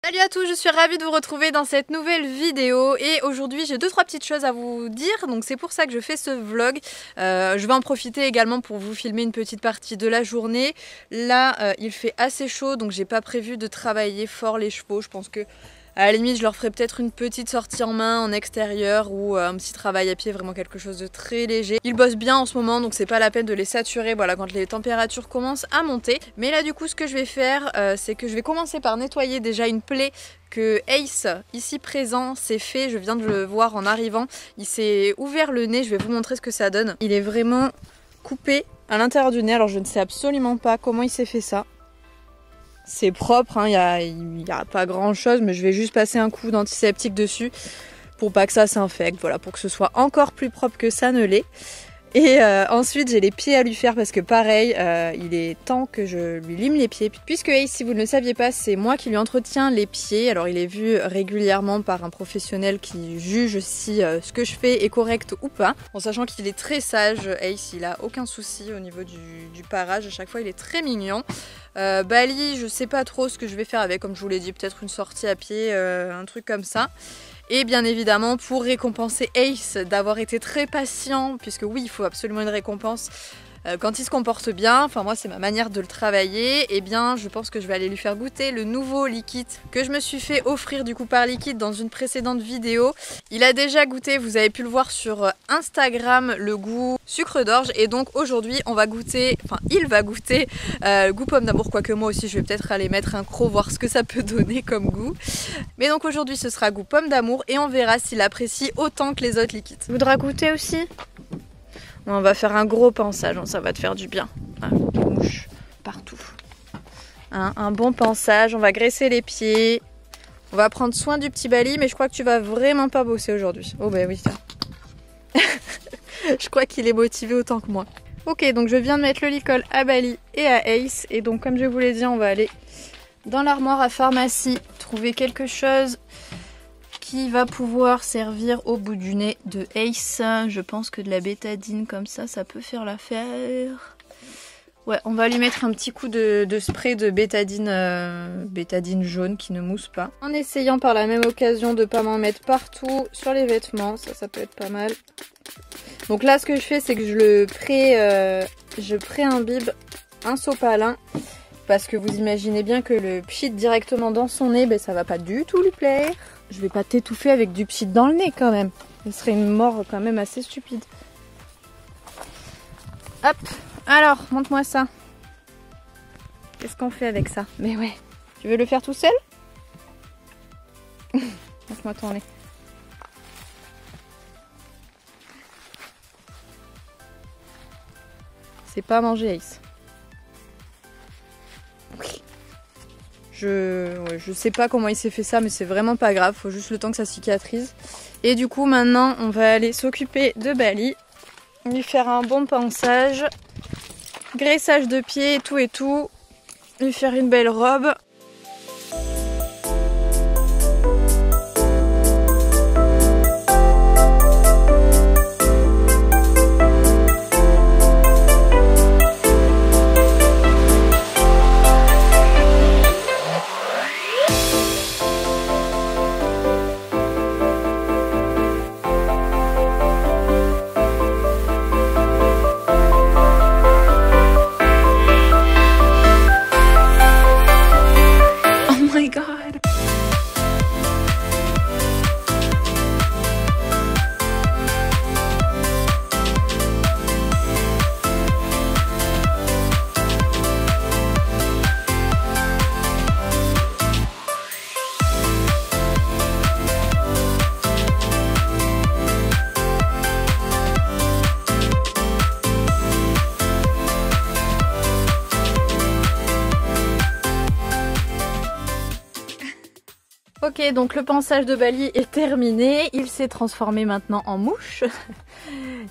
Salut à tous, je suis ravie de vous retrouver dans cette nouvelle vidéo et aujourd'hui j'ai 2-3 petites choses à vous dire, donc c'est pour ça que je fais ce vlog. Je vais en profiter également pour vous filmer une petite partie de la journée. Là il fait assez chaud donc j'ai pas prévu de travailler fort les chevaux. Je pense que à la limite je leur ferai peut-être une petite sortie en main en extérieur ou un petit travail à pied, vraiment quelque chose de très léger. Ils bossent bien en ce moment donc c'est pas la peine de les saturer voilà, quand les températures commencent à monter. Mais là du coup ce que je vais faire c'est que je vais commencer par nettoyer déjà une plaie que Ace, ici présent, s'est fait. Je viens de le voir en arrivant. Il s'est ouvert le nez, je vais vous montrer ce que ça donne. Il est vraiment coupé à l'intérieur du nez, alors je ne sais absolument pas comment il s'est fait ça. C'est propre, hein, il n'y a pas grand chose, mais je vais juste passer un coup d'antiseptique dessus pour pas que ça s'infecte, voilà, pour que ce soit encore plus propre que ça ne l'est. Et ensuite j'ai les pieds à lui faire parce que pareil, il est temps que je lui lime les pieds. Puisque Ace, si vous ne le saviez pas, c'est moi qui lui entretiens les pieds. Alors il est vu régulièrement par un professionnel qui juge si ce que je fais est correct ou pas. En sachant qu'il est très sage, Ace, il a aucun souci au niveau du parage. À chaque fois il est très mignon. Bali, je sais pas trop ce que je vais faire avec, comme je vous l'ai dit, peut-être une sortie à pied, un truc comme ça. Et bien évidemment pour récompenser Ace d'avoir été très patient, puisque oui il faut absolument une récompense quand il se comporte bien, enfin moi c'est ma manière de le travailler, et bien je pense que je vais aller lui faire goûter le nouveau liquide que je me suis fait offrir du coup par Liquid dans une précédente vidéo. Il a déjà goûté, vous avez pu le voir sur Instagram, le goût sucre d'orge, et donc aujourd'hui on va goûter, enfin il va goûter goût pomme d'amour, quoique moi aussi je vais peut-être aller mettre un croc, voir ce que ça peut donner comme goût. Mais donc aujourd'hui ce sera goût pomme d'amour et on verra s'il apprécie autant que les autres liquides. Tu voudras goûter aussi? On va faire un gros pansage, ça va te faire du bien. Ah, des mouches partout. Un bon pansage, on va graisser les pieds. On va prendre soin du petit Bali, mais je crois que tu vas vraiment pas bosser aujourd'hui. Oh bah oui, ça. Je crois qu'il est motivé autant que moi. Ok, donc je viens de mettre le licol à Bali et à Ace. Et donc comme je vous l'ai dit, on va aller dans l'armoire à pharmacie trouver quelque chose qui va pouvoir servir au bout du nez de Ace. Je pense que de la bétadine comme ça, ça peut faire l'affaire. Ouais, on va lui mettre un petit coup de spray de bétadine, bétadine jaune qui ne mousse pas. En essayant par la même occasion de ne pas m'en mettre partout sur les vêtements, ça peut être pas mal. Donc là, ce que je fais, c'est que je pré-imbibe un sopalin. Parce que vous imaginez bien que le pchit directement dans son nez, ben, ça va pas du tout lui plaire. Je vais pas t'étouffer avec du pchit dans le nez quand même. Ce serait une mort quand même assez stupide. Hop, alors, montre-moi ça. Qu'est-ce qu'on fait avec ça? Mais ouais, tu veux le faire tout seul? Laisse-moi tourner. C'est pas à manger, Ace. Je sais pas comment il s'est fait ça, mais c'est vraiment pas grave, faut juste le temps que ça cicatrise. Et du coup maintenant on va aller s'occuper de Bali, lui faire un bon pansage, graissage de pieds et tout, lui faire une belle robe. Ok, donc le pansage de Bali est terminé. Il s'est transformé maintenant en mouche.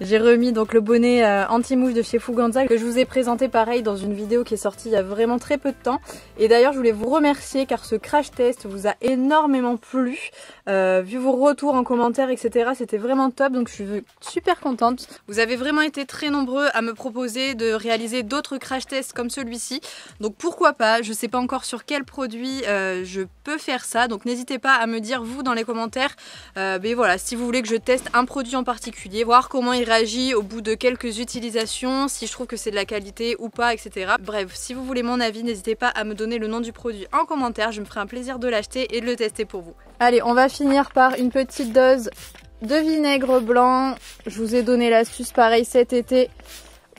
J'ai remis donc le bonnet anti-mouche de chez Fuganza que je vous ai présenté pareil dans une vidéo qui est sortie il y a vraiment très peu de temps. Et d'ailleurs je voulais vous remercier car ce crash test vous a énormément plu. Vu vos retours en commentaire etc, c'était vraiment top, donc je suis super contente. Vous avez vraiment été très nombreux à me proposer de réaliser d'autres crash tests comme celui-ci. Donc pourquoi pas, je sais pas encore sur quel produit je peux faire ça, donc n'hésitez pas à me dire vous dans les commentaires mais voilà, si vous voulez que je teste un produit en particulier, voir comment il réagit au bout de quelques utilisations, si je trouve que c'est de la qualité ou pas, etc. Bref, si vous voulez mon avis, n'hésitez pas à me donner le nom du produit en commentaire, je me ferai un plaisir de l'acheter et de le tester pour vous. Allez, on va finir par une petite dose de vinaigre blanc. Je vous ai donné l'astuce pareil cet été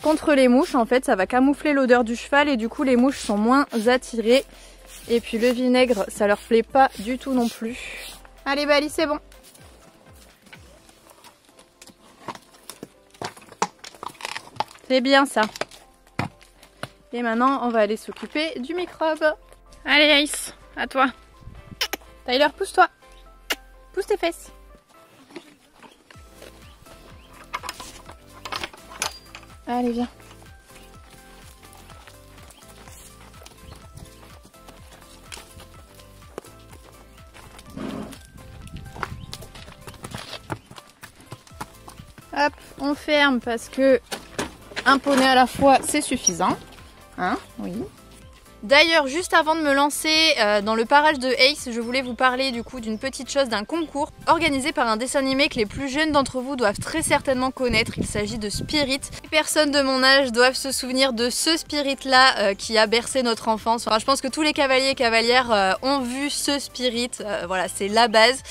contre les mouches, en fait ça va camoufler l'odeur du cheval et du coup les mouches sont moins attirées. Et puis le vinaigre ça leur plaît pas du tout non plus. Allez Bali, c'est bon. C'est bien ça. Et maintenant on va aller s'occuper du microbe. Allez Ace, à toi. Tyler, pousse-toi. Pousse tes fesses. Allez, viens. Hop, on ferme parce que un poney à la fois, c'est suffisant. Hein? Oui. D'ailleurs, juste avant de me lancer dans le parage de Ace, je voulais vous parler du coup d'une petite chose, d'un concours organisé par un dessin animé que les plus jeunes d'entre vous doivent très certainement connaître. Il s'agit de Spirit. Les personnes de mon âge doivent se souvenir de ce Spirit là qui a bercé notre enfance. Enfin, je pense que tous les cavaliers et cavalières ont vu ce Spirit. Voilà, c'est la base.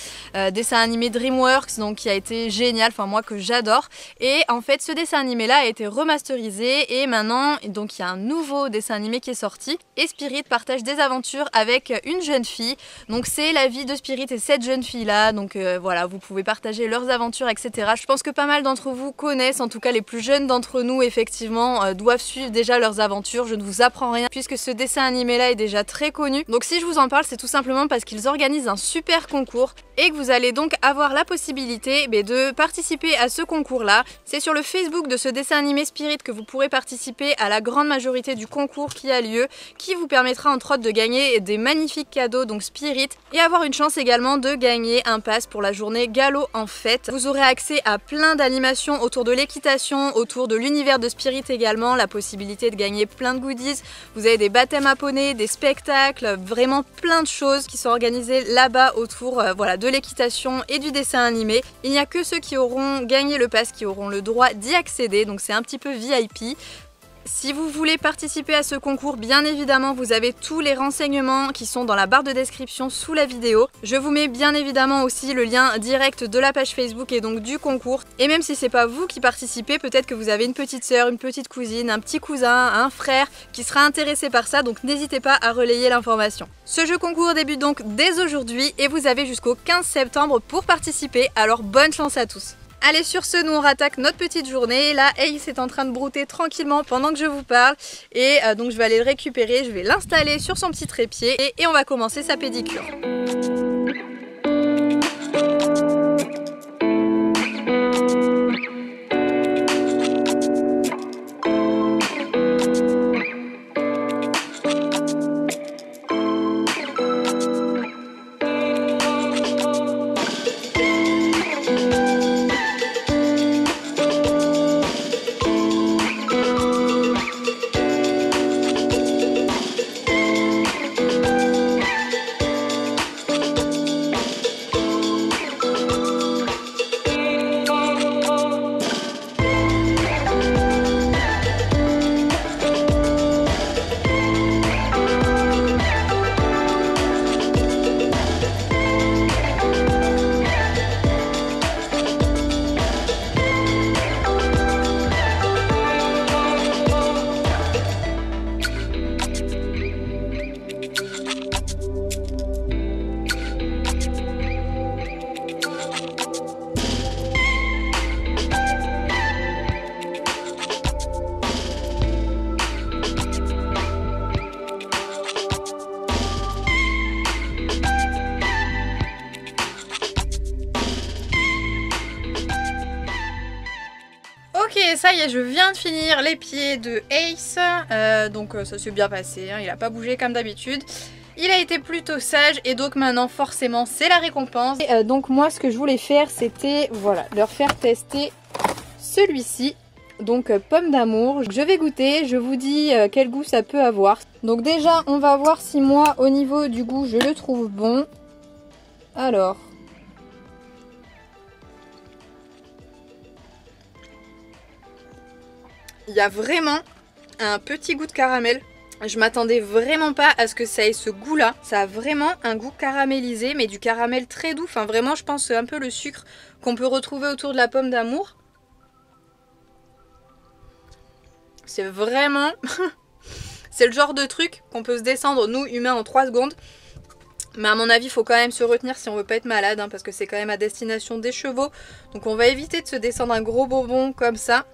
Dessin animé DreamWorks, donc qui a été génial, enfin moi que j'adore. Et en fait, ce dessin animé là a été remasterisé et maintenant, donc il y a un nouveau dessin animé qui est sorti. Et Spirit partage des aventures avec une jeune fille. Donc c'est la vie de Spirit et cette jeune fille là. Donc voilà, vous pouvez partager leurs aventures, etc. Je pense que pas mal d'entre vous connaissent, en tout cas les plus jeunes d'entre nous effectivement doivent suivre déjà leurs aventures. Je ne vous apprends rien puisque ce dessin animé là est déjà très connu. Donc si je vous en parle, c'est tout simplement parce qu'ils organisent un super concours et que vous allez donc avoir la possibilité de participer à ce concours là. C'est sur le Facebook de ce dessin animé Spirit que vous pourrez participer à la grande majorité du concours qui a lieu, qui vous permettra entre autres de gagner des magnifiques cadeaux, donc Spirit, et avoir une chance également de gagner un pass pour la journée Galop en fête. Vous aurez accès à plein d'animations autour de l'équitation, autour de l'univers de Spirit également, la possibilité de gagner plein de goodies. Vous avez des baptêmes à poney, des spectacles, vraiment plein de choses qui sont organisées là-bas autour voilà, de l'équitation et du dessin animé. Il n'y a que ceux qui auront gagné le pass qui auront le droit d'y accéder, donc c'est un petit peu VIP. Si vous voulez participer à ce concours, bien évidemment, vous avez tous les renseignements qui sont dans la barre de description sous la vidéo. Je vous mets bien évidemment aussi le lien direct de la page Facebook et donc du concours. Et même si c'est pas vous qui participez, peut-être que vous avez une petite sœur, une petite cousine, un petit cousin, un frère qui sera intéressé par ça, donc n'hésitez pas à relayer l'information. Ce jeu concours débute donc dès aujourd'hui et vous avez jusqu'au 15 septembre pour participer, alors bonne chance à tous. Allez, sur ce, nous on rattaque notre petite journée. Là, Ace est en train de brouter tranquillement pendant que je vous parle. Et donc je vais aller le récupérer, je vais l'installer sur son petit trépied et on va commencer sa pédicure. ça y est, je viens de finir les pieds de Ace. Donc ça s'est bien passé, hein, il n'a pas bougé comme d'habitude. Il a été plutôt sage et donc maintenant forcément c'est la récompense. Et, donc moi ce que je voulais faire c'était voilà, leur faire tester celui-ci. Donc pomme d'amour. Je vais goûter, je vous dis quel goût ça peut avoir. Donc déjà on va voir si moi au niveau du goût je le trouve bon. Alors... il y a vraiment un petit goût de caramel. Je m'attendais vraiment pas à ce que ça ait ce goût là. Ça a vraiment un goût caramélisé, mais du caramel très doux. Enfin vraiment je pense un peu le sucre qu'on peut retrouver autour de la pomme d'amour. C'est vraiment... c'est le genre de truc qu'on peut se descendre nous humains en 3 secondes. Mais à mon avis il faut quand même se retenir si on veut pas être malade, hein, parce que c'est quand même à destination des chevaux. Donc on va éviter de se descendre un gros bonbon comme ça.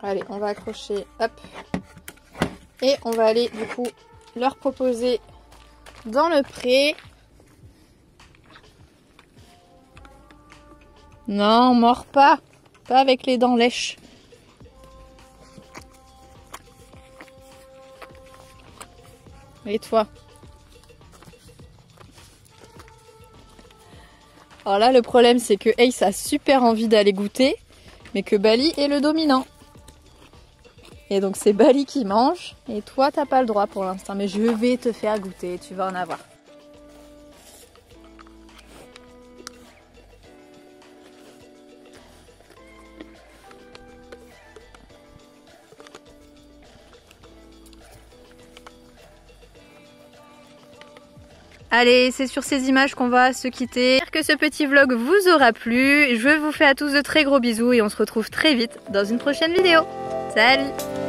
Allez, on va accrocher, hop. Et on va aller du coup leur proposer dans le pré. Non, mord pas. Pas avec les dents lèches. Et toi? Alors là, le problème, c'est que Ace a super envie d'aller goûter, mais que Bali est le dominant. Et donc c'est Bali qui mange et toi t'as pas le droit pour l'instant, mais je vais te faire goûter, tu vas en avoir. Allez, c'est sur ces images qu'on va se quitter. J'espère que ce petit vlog vous aura plu. Je vous fais à tous de très gros bisous et on se retrouve très vite dans une prochaine vidéo. Salut!